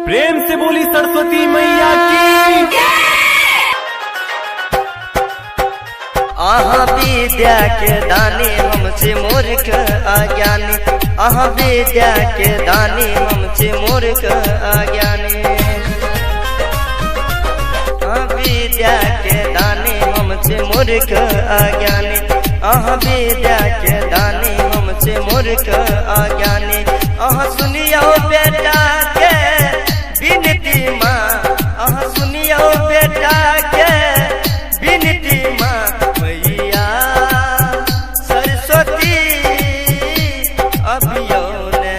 प्रेम से बोली सरस्वती मैया की। आहा विद्या के दानी हमसे मूर्ख अज्ञानी, आहा विद्या के दानी हमसे मूर्ख अज्ञानी, विद्या के दानी हमसे मूर्ख अज्ञानी, आहा विद्या के दानी हमसे मूर्ख अज्ञानी। आहा सुनियो बेटा के विनती माँ, आहा सुनियो बेटा के विनती माँ, मैया सरस्वती अभियो ने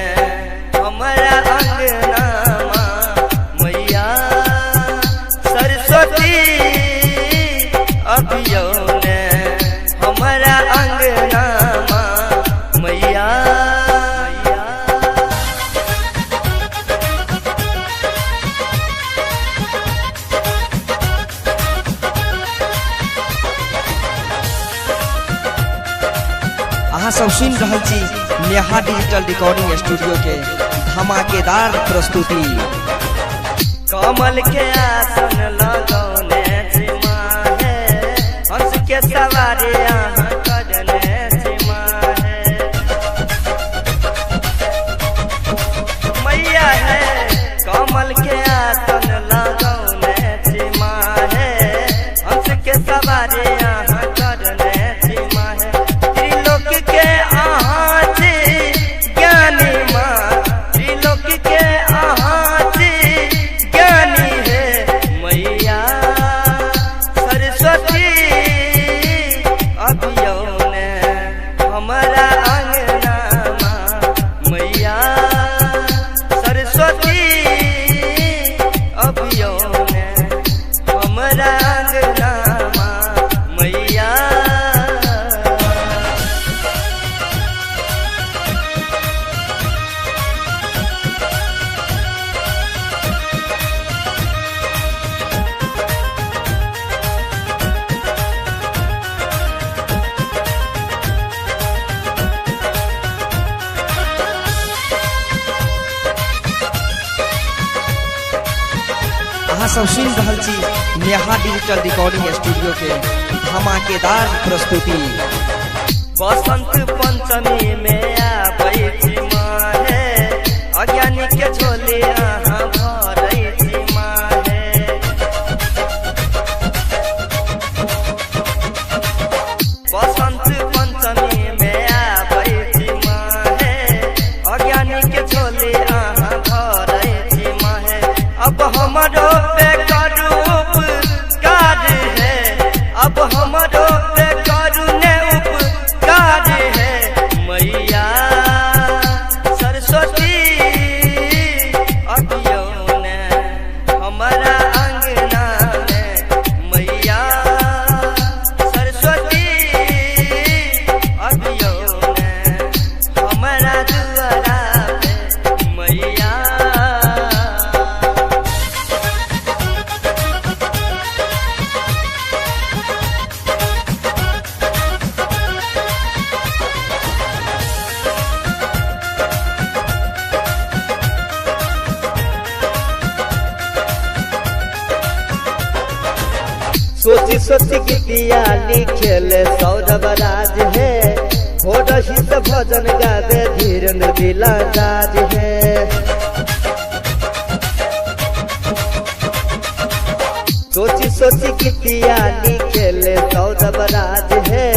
हमारा अंगना माँ, मैया सरस्वती अभियो ने हमारा अंगना माँ, मैया। अहाँ सब सुन रहल छी नेहा डिजिटल रिकॉर्डिंग स्टूडियो के धमाकेदार प्रस्तुति। कमल के आसन लगौने सीमा है, हंस के सवारी यहाँ करने सीमा है, मैया है। कमल के आसन लगौने सीमा है, हंस के सवारी यहाँ करने सीमा है। त्रिलोक के आहाती ज्ञानी माँ, त्रिलोक के आहाती ज्ञानी है, मैया सरस्वती अभियो ने हमारा अंगना माँ, मैया सरस्वती अभियो ने हमारा अंगना माँ, मैया। अहाँ सब सुन रहल छी नेहा डिजिटल रिकॉर्डिंग स्टूडियो के धमाकेदार प्रस्तुति। बसंत पंचमी में आबै छी माँ है, अज्ञानी के झोली अहाँ भरै छी माँ है। बसंत पंचमी में आबै छी माँ है, अज्ञानी के झोली अहाँ भरै छी माँ है। अब हमरो पे करूप कार्य है, अब हमरो पे करुणे उपकार है, मैया सरस्वती अभियो ने हमारा अंगना में, मैया सरस्वती अभियो ने हमारा दुआरा पे, मैया। सोची सोची गीतिया लिखेल सौरभ राज है, हो रही से भजन गावे धीरेन्द्र दिलदार है। सोची सोची गीतिया लिखेल सौरभ राज है,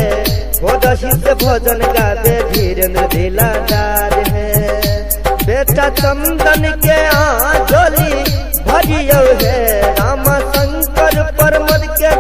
हो रही से भजन गावे धीरेन्द्र दिलदार है। बेटा चंदन के झोली भरियो है, रामा शंकर परमद के